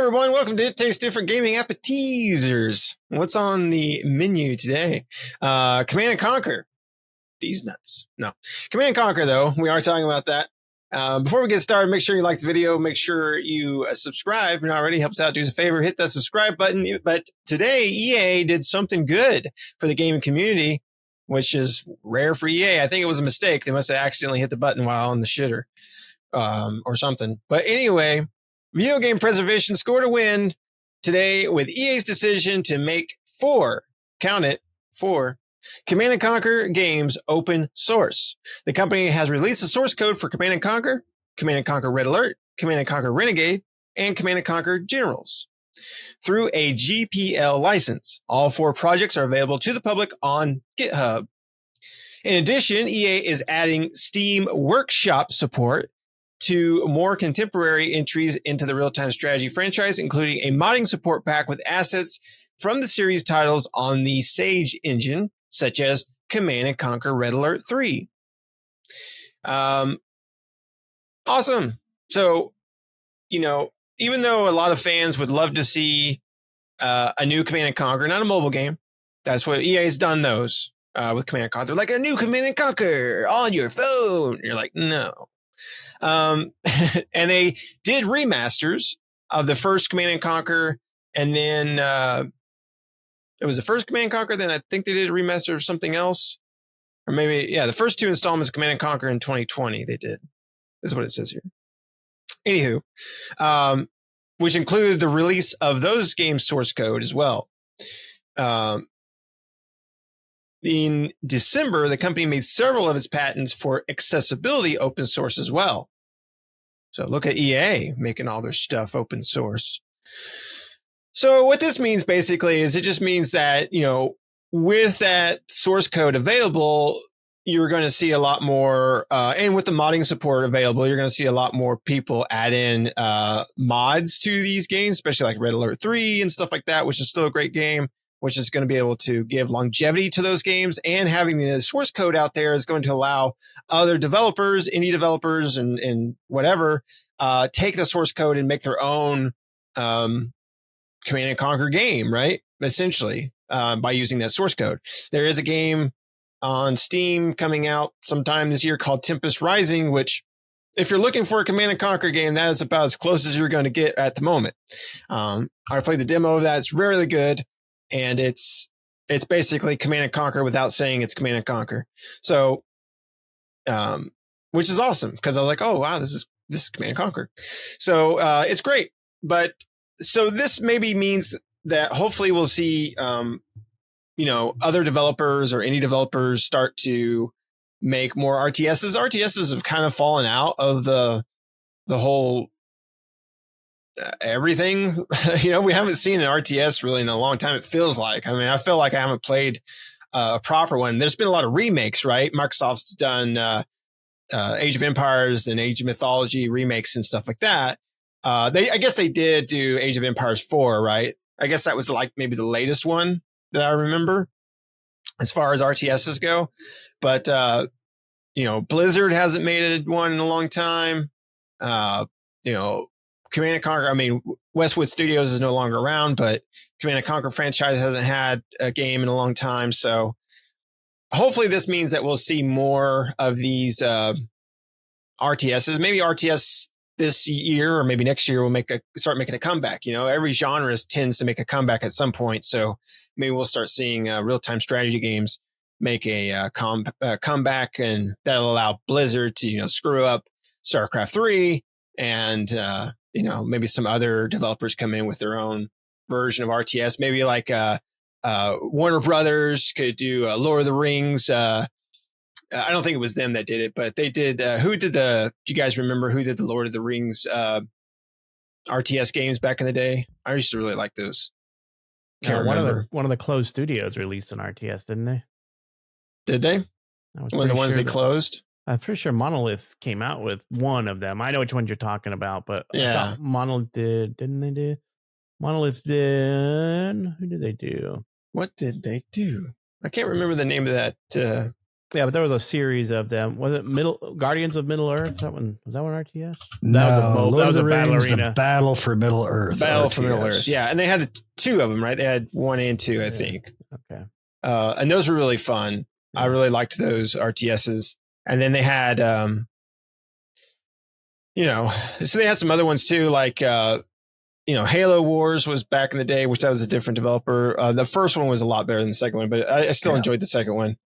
everyone. Welcome to It Tastes Different Gaming Appetizers. What's on the menu today? Command & Conquer. These nuts. No. Command & Conquer, though. We are talking about that. Before we get started, make sure you like the video. Make sure you subscribe. If you're not already, helps out. Do us a favor. Hit that subscribe button. But today, EA did something good for the gaming community, which is rare for EA. I think it was a mistake. They must have accidentally hit the button while on the shitter or something. But anyway, video game preservation scored a win today with EA's decision to make four Command & Conquer games open source. The company has released the source code for Command & Conquer, Command & Conquer Red Alert, Command & Conquer Renegade, and Command & Conquer Generals through a GPL license. All four projects are available to the public on GitHub. In addition, EA is adding Steam Workshop support to more contemporary entries into the real-time strategy franchise, including a modding support pack with assets from the series titles on the Sage engine, such as Command & Conquer Red Alert 3. Awesome. So, even though a lot of fans would love to see a new Command & Conquer, not a mobile game, that's what EA's done those with Command & Conquer. They're like, a new Command & Conquer on your phone. And you're like, no. And they did remasters of the first Command & Conquer, and then it was the first Command & Conquer, then I think they did a remaster of something else. Or maybe, the first two installments of Command & Conquer in 2020 they did. That's what it says here. Anywho, which included the release of those games' source code as well. In December, the company made several of its patents for accessibility open source as well. So look at EA making all their stuff open source. So what this means basically is it just means that, with that source code available, you're going to see a lot more, and with the modding support available, you're going to see a lot more people add in mods to these games, especially like Red Alert 3 and stuff like that, which is still a great game, which is going to be able to give longevity to those games. And having the source code out there is going to allow other developers, indie developers, and whatever, take the source code and make their own Command & Conquer game, right? Essentially, by using that source code. There is a game on Steam coming out sometime this year called Tempest Rising, which, if you're looking for a Command & Conquer game, that is about as close as you're going to get at the moment. I played the demo of that. It's really good. And it's basically Command & Conquer without saying it's Command & Conquer. So, which is awesome, because I was like, oh, wow, this is Command & Conquer. So it's great. But so this maybe means that hopefully we'll see, other developers or indie developers start to make more RTSs. RTSs have kind of fallen out of the whole everything. We haven't seen an RTS really in a long time. It feels like. I mean, I feel like I haven't played a proper one. There's been a lot of remakes, right? Microsoft's done Age of Empires and Age of Mythology remakes and stuff like that. I guess they did do Age of Empires 4, right? I guess that was like maybe the latest one that I remember as far as RTSs go. But, Blizzard hasn't made one in a long time. Command & Conquer, I mean, Westwood Studios is no longer around, but Command & Conquer franchise hasn't had a game in a long time. So hopefully this means that we'll see more of these RTSs. Maybe RTS this year or maybe next year will start making a comeback. Every genre tends to make a comeback at some point. So maybe we'll start seeing real-time strategy games make a comeback, and that'll allow Blizzard to, screw up StarCraft 3 and, maybe some other developers come in with their own version of RTS. Maybe like Warner Brothers could do Lord of the Rings. I don't think it was them that did it, but they did. Do you guys remember who did the Lord of the Rings RTS games back in the day? I used to really like those. One of the closed studios released an RTS, didn't they? Did they? One of the ones they closed? I'm pretty sure Monolith came out with one of them. I know which one you're talking about, but yeah, I thought Monolith did, didn't they do? Monolith did. Who did they do? What did they do? I can't remember the name of that Yeah, but there was a series of them. Was it Guardians of Middle Earth? That one was that one RTS? No, That was a battle Rings, arena. The Battle for Middle Earth. Battle RTS. for Middle Earth. Yeah, and they had 2 of them, right? They had 1 and 2, I think. Okay. And those were really fun. Yeah. I really liked those RTSs. And then they had, so they had some other ones too, like, Halo Wars was back in the day, which that was a different developer. The first one was a lot better than the second one, but I still enjoyed the second one.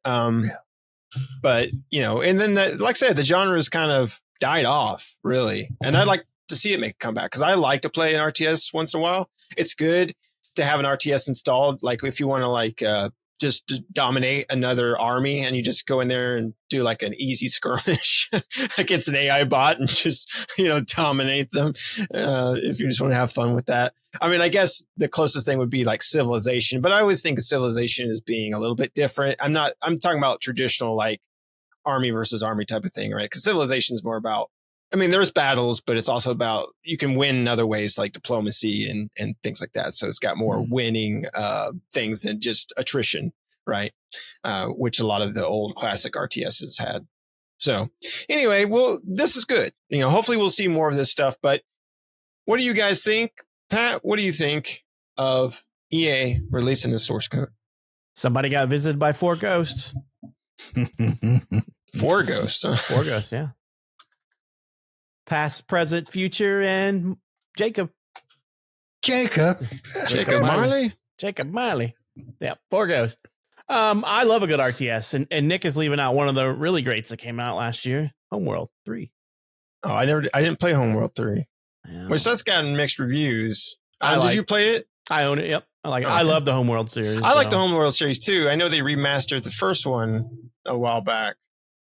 But, and then, like I said, the genre has kind of died off, really. And I'd like to see it make a comeback because I like to play an RTS once in a while. It's good to have an RTS installed. Like if you want to just dominate another army and you just go in there and do like an easy skirmish against an AI bot and just, dominate them. If you just want to have fun with that. I mean, I guess the closest thing would be like Civilization, but I always think of Civilization as being a little bit different. I'm talking about traditional, like army versus army type of thing, right? Because Civilization is more about, there's battles, but it's also about you can win in other ways like diplomacy and things like that. So it's got more winning things than just attrition, right? Which a lot of the old classic RTSs had. So anyway, well, this is good. Hopefully we'll see more of this stuff. But what do you guys think? Pat, what do you think of EA releasing the source code? Somebody got visited by 4 ghosts. 4 ghosts. 4 ghosts, yeah. Past, present, future, and Jacob Marley. Jacob Miley. Yeah, 4 ghosts. I love a good RTS, and Nick is leaving out one of the really greats that came out last year, Homeworld 3. Oh, I didn't play Homeworld 3. Yeah. Which that's gotten mixed reviews. Did you play it? I own it. Yep. I like it. Okay. I love the Homeworld series. I like the Homeworld series too. I know they remastered the first one a while back.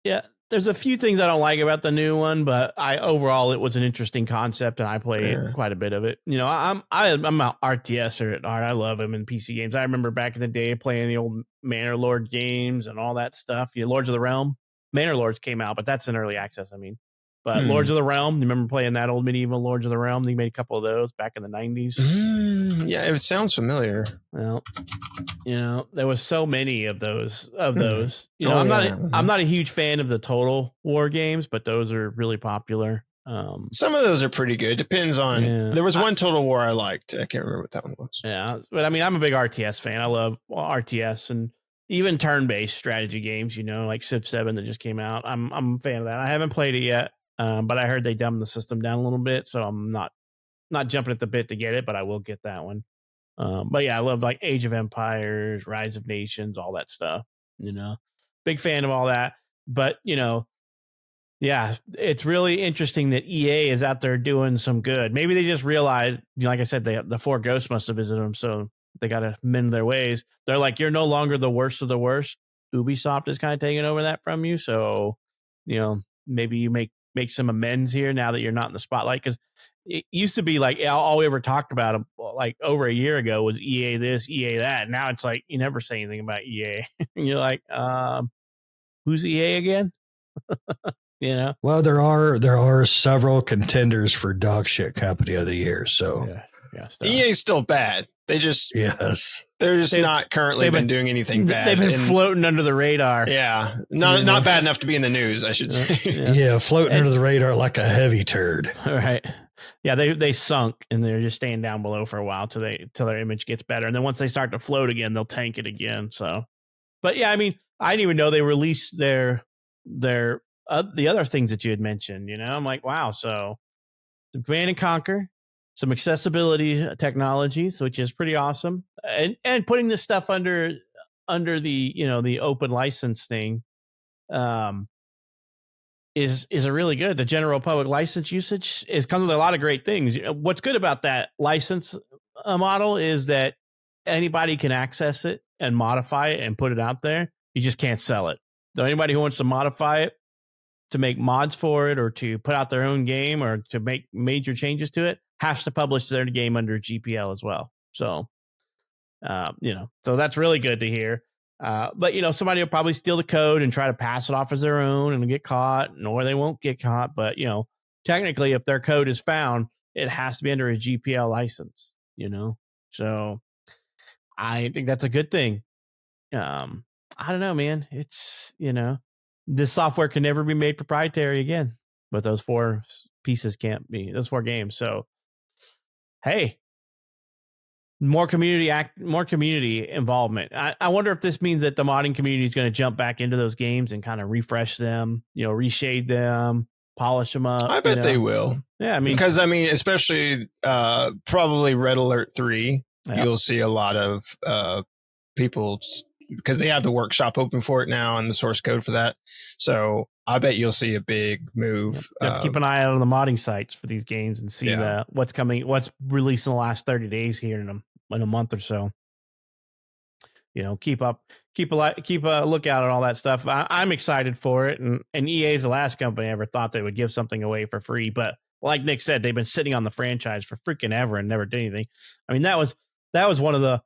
Yeah. There's a few things I don't like about the new one, but overall it was an interesting concept and I played quite a bit of it. I'm an RTSer at heart. I love them in PC games. I remember back in the day playing the old Manor Lord games and all that stuff. Lords of the Realm. Manor Lords came out, but that's in early access. But Lords of the Realm, you remember playing that old medieval Lords of the Realm? They made a couple of those back in the 90s. Yeah, it sounds familiar. Well, there was so many of those. I'm not a huge fan of the Total War games, but those are really popular. Some of those are pretty good. Depends on. There was one Total War I liked. I can't remember what that one was. Yeah, but I'm a big RTS fan. I love RTS and even turn-based strategy games. Like Civ 7 that just came out. I'm a fan of that. I haven't played it yet. But I heard they dumbed the system down a little bit, so I'm not jumping at the bit to get it, but I will get that one. But yeah, I love like Age of Empires, Rise of Nations, all that stuff. Big fan of all that. But yeah, it's really interesting that EA is out there doing some good. Maybe they just realized, like I said, the 4 ghosts must have visited them, so they got to mend their ways. They're like, you're no longer the worst of the worst. Ubisoft is kind of taking over that from you, so maybe you make some amends here now that you're not in the spotlight, because it used to be like all we ever talked about like over a year ago was EA this, EA that. Now it's like you never say anything about EA. You're like, who's EA again? Well, there are several contenders for dog shit company of the year. So EA's still bad. They're just not currently been doing anything bad. They've been floating under the radar. Yeah. Not bad enough to be in the news, I should say. Yeah, floating under the radar like a heavy turd. All right. Yeah, they sunk and they're just staying down below for a while till their image gets better. And then once they start to float again, they'll tank it again. So, but yeah, I didn't even know they released their the other things that you had mentioned. I'm like, wow. So the Command and Conquer, some accessibility technologies, which is pretty awesome, and putting this stuff under the the open license thing is a really good. The general public license usage comes with a lot of great things. What's good about that license model is that anybody can access it and modify it and put it out there. You just can't sell it. So anybody who wants to modify it, to make mods for it, or to put out their own game, or to make major changes to it, has to publish their game under GPL as well. So, so that's really good to hear. But somebody will probably steal the code and try to pass it off as their own and get caught, or they won't get caught. But technically, if their code is found, it has to be under a GPL license. So I think that's a good thing. I don't know, man. It's this software can never be made proprietary again. But those 4 pieces can't be, those 4 games. So, hey, more community involvement. I wonder if this means that the modding community is going to jump back into those games and kind of refresh them, reshade them, polish them up. I bet they will. Yeah, I mean, because especially probably Red Alert 3, you'll see a lot of people, because they have the workshop open for it now and the source code for that. So I bet you'll see a big move. Keep an eye out on the modding sites for these games and see what's coming, what's released in the last 30 days here in a month or so. Keep a lookout at all that stuff. I'm excited for it. And EA is the last company I ever thought they would give something away for free. But like Nick said, they've been sitting on the franchise for freaking ever and never did anything. I mean, that was one of the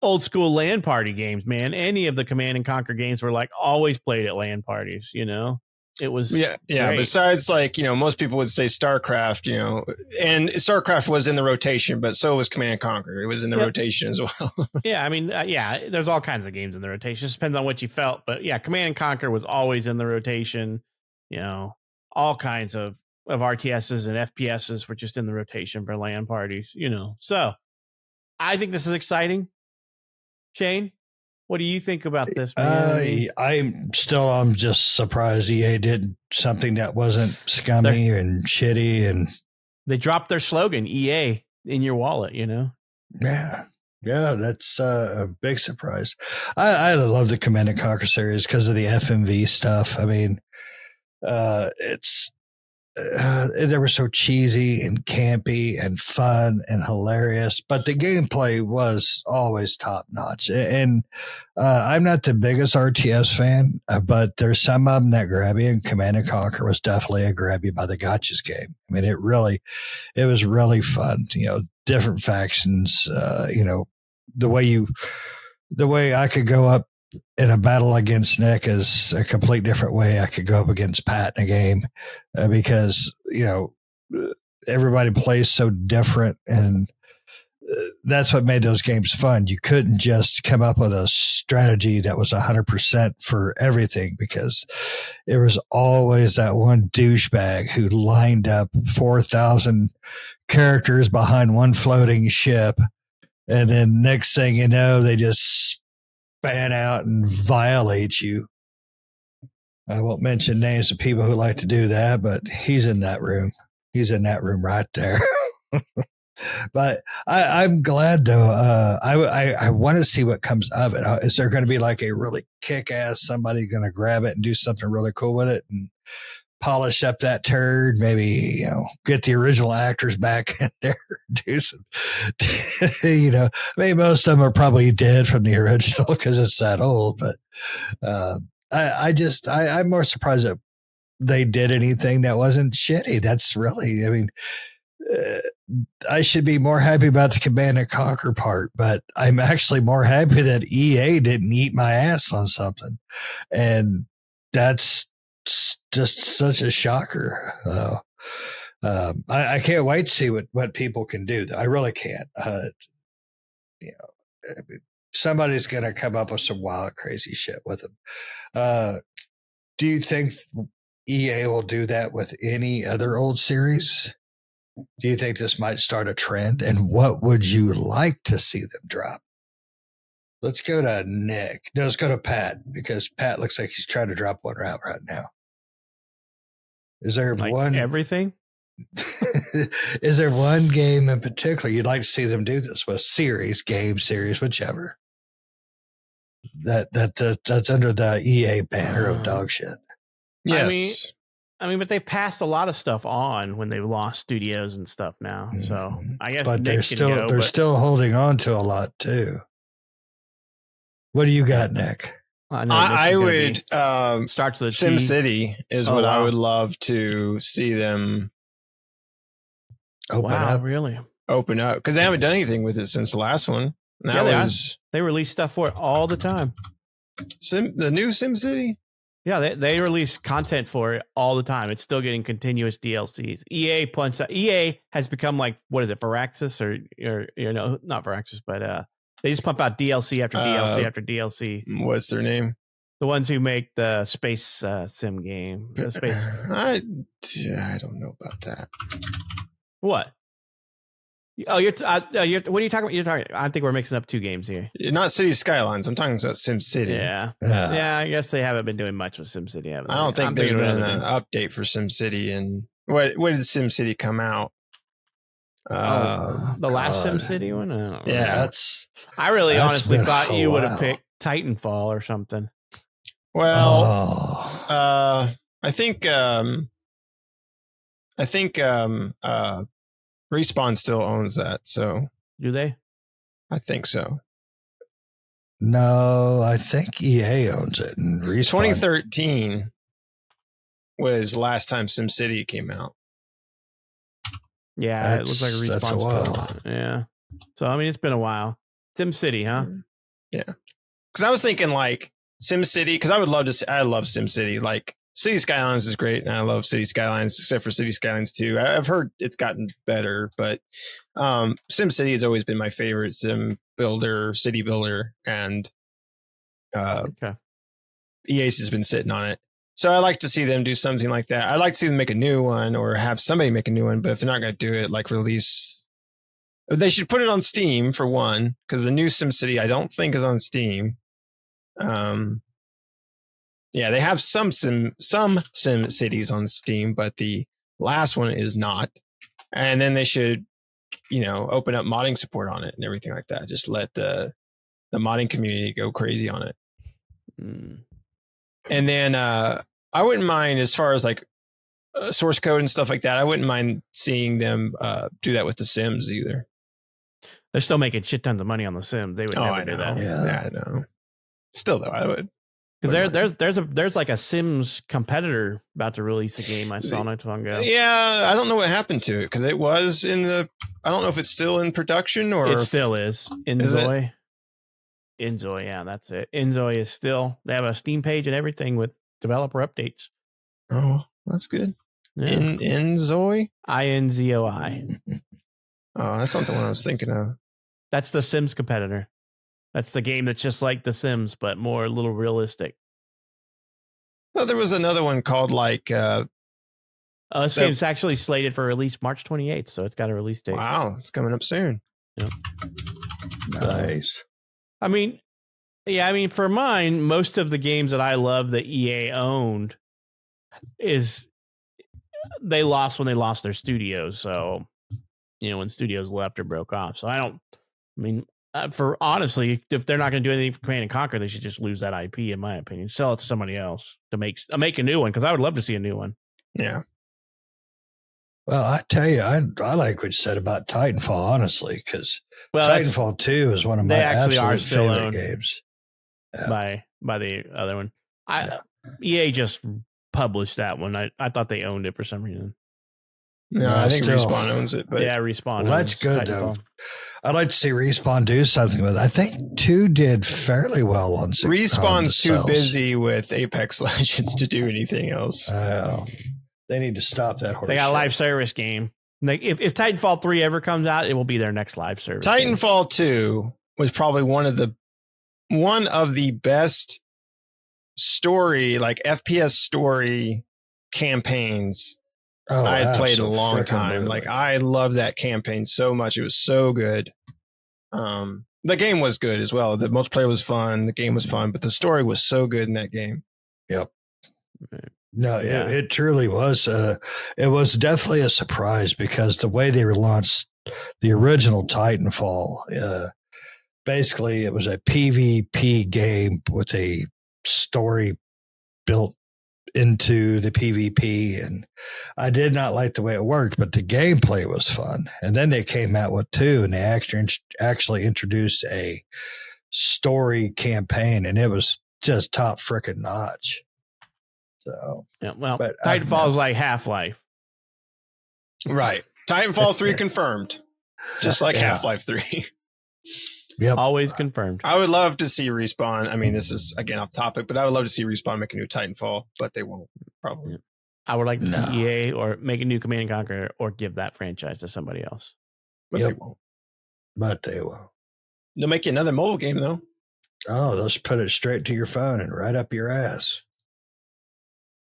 old school LAN party games, man. Any of the Command and Conquer games were like always played at LAN parties, It was great. Besides, most people would say StarCraft, and StarCraft was in the rotation, but so was Command and Conquer. It was in the rotation as well. Yeah, I mean, there's all kinds of games in the rotation. It just depends on what you felt, but yeah, Command and Conquer was always in the rotation. All kinds of RTSs and FPSs were just in the rotation for LAN parties. So I think this is exciting. Shane, what do you think about this, man? I'm just surprised EA did something that wasn't scummy and shitty, and they dropped their slogan, EA in your wallet, Yeah, that's a big surprise. I love the Command and Conquer series because of the FMV stuff. I mean, they were so cheesy and campy and fun and hilarious, but the gameplay was always top notch. And I'm not the biggest RTS fan, but there's some of them that grab you, and Command and Conquer was definitely a grab you by the gotchas game. I mean, it was really fun. Different factions. The way I could go up in a battle against Nick is a complete different way I could go up against Pat in a game, because everybody plays so different, and that's what made those games fun. You couldn't just come up with a strategy that was 100% for everything, because there was always that one douchebag who lined up 4,000 characters behind one floating ship, and then next thing you know, they just span out and violate you. I won't mention names of people who like to do that, but he's in that room. He's in that room right there. But I'm glad, though. I want to see what comes of it. Is there going to be like a really kick-ass somebody going to grab it and do something really cool with it and polish up that turd? Maybe, get the original actors back in there, do some, maybe most of them are probably dead from the original because it's that old. But I'm more surprised that they did anything that wasn't shitty. That's really, I mean, I should be more happy about the Command and Conquer part, but I'm actually more happy that EA didn't eat my ass on something. And that's just such a shocker. I can't wait to see what people can do. I really can't. Somebody's going to come up with some wild, crazy shit with them. Do you think EA will do that with any other old series? Do you think this might start a trend? And what would you like to see them drop? Let's go to Nick. No, let's go to Pat, because Pat looks like he's trying to drop one out right now. Is there everything? Is there one game in particular you'd like to see them do this with? Game series, whichever. That's under the EA banner of dog shit. Yes. I mean, but they passed a lot of stuff on when they lost studios and stuff now. So I guess, but Nick they're still holding on to a lot too. What do you got, Nick? I would starts with SimCity is what I would love to see them open up. Really open up, because they haven't done anything with it since the last one. They release stuff for it all the time. The new SimCity. Yeah, they release content for it all the time. It's still getting continuous DLCs. EA has become like, what is it, Firaxis or not Firaxis, but they just pump out DLC after DLC after DLC. What's their name? The ones who make the space sim game. The space. I don't know about that. What? Oh, what are you talking about? You're talking. I think we're mixing up two games here. Not City Skylines. I'm talking about SimCity. Yeah. I guess they haven't been doing much with SimCity, have they? I don't think there's been an update for SimCity. And when did SimCity come out? The last SimCity one? I don't know. Yeah. I really honestly thought you would have picked Titanfall or something. Well, I think Respawn still owns that, so do they? I think so. No, I think EA owns it. And Respawn. 2013 was last time SimCity came out. Yeah, it looks like Respawn. That's a while. Yeah. So I mean, it's been a while. SimCity, huh? Yeah. Because I was thinking like SimCity, because I love SimCity. Like City Skylines is great, and I love City Skylines, except for City Skylines 2. I've heard it's gotten better, but SimCity has always been my favorite sim builder, city builder, and EA's has been sitting on it. So I like to see them do something like that. I like to see them make a new one or have somebody make a new one, but if they're not going to do it, like release... They should put it on Steam for one, because the new SimCity I don't think is on Steam. Yeah, they have some Sim cities on Steam, but the last one is not. And then they should, open up modding support on it and everything like that. Just let the modding community go crazy on it. And then I wouldn't mind, as far as like source code and stuff like that, I wouldn't mind seeing them do that with the Sims either. They're still making shit tons of money on the Sims. They would never do that. Yeah, I know. Still though, I would. Because there's like a Sims competitor about to release a game I saw not too long ago. Yeah, I don't know what happened to it because it was in the. I don't know if it's still in production or it still is. Inzoi. Inzoi, yeah, that's it. Inzoi is still. They have a Steam page and everything with developer updates. Oh, that's good. Yeah. Inzoi. INZOI. Oh, that's not the one I was thinking of. That's the Sims competitor. That's the game that's just like The Sims, but more a little realistic. Oh, there was another one called like... this game's actually slated for release March 28th, so it's got a release date. Wow, it's coming up soon. Yep. Nice. I mean, for mine, most of the games that I love that EA owned is they lost when they lost their studios. So, when studios left or broke off. So for honestly, if they're not going to do anything for Command and Conquer, they should just lose that IP, in my opinion. Sell it to somebody else to make a new one, because I would love to see a new one. Yeah. Well, I tell you, I like what you said about Titanfall, honestly, because Titanfall 2 is one of my absolute favorite games. Yeah. By the other one. EA just published that one. I thought they owned it for some reason. No, I think Respawn owns it. But yeah, Respawn. Well, that's good, though. I'd like to see Respawn do something with it. I think 2 did fairly well on Respawn's too busy with Apex Legends to do anything else. They need to stop that horse. They got a live service game. If Titanfall 3 ever comes out, it will be their next live service. Titanfall 2 was probably one of the best story, like FPS story campaigns I had played in a long time. Like, I love that campaign so much. It was so good. The game was good as well. The multiplayer was fun. The game was fun, but the story was so good in that game. Yep. No, yeah. It truly was. It was definitely a surprise, because the way they relaunched the original Titanfall, basically it was a PvP game with a story built into the PvP, and I did not like the way it worked, but the gameplay was fun. And then they came out with 2, and they actually introduced a story campaign, and it was just top freaking notch. So yeah, well, but Titanfall is like Half-Life, right? Titanfall 3 confirmed, just like Half-Life 3. Yep. Always confirmed. I would love to see Respawn. I mean, this is again off topic, but I would love to see Respawn make a new Titanfall, but they won't probably. I would like to see EA or make a new Command and Conquer, or give that franchise to somebody else. But they won't. But they won't. They'll make you another mobile game though. Oh, they'll just put it straight to your phone and right up your ass.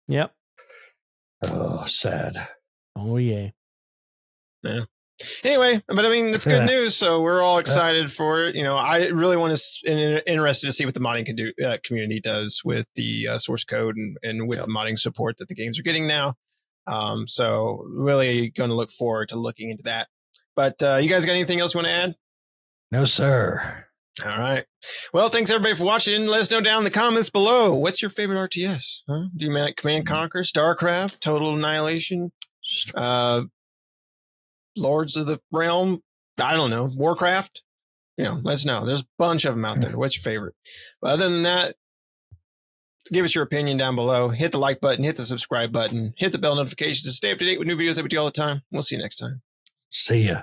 Yep. Oh, sad. Oh yeah. Anyway, but I mean, it's good news. So we're all excited for it. I really want to interested to see what the modding community does with the source code and with the modding support that the games are getting now. So really going to look forward to looking into that. But you guys got anything else you want to add? No, sir. All right. Well, thanks everybody for watching. Let us know down in the comments below. What's your favorite RTS? Huh? Do you like Command & Conquer, StarCraft, Total Annihilation, Lords of the Realm? I don't know. Warcraft? Let us know. There's a bunch of them out there. What's your favorite? But other than that, give us your opinion down below. Hit the like button. Hit the subscribe button. Hit the bell notifications to stay up to date with new videos that we do all the time. We'll see you next time. See ya.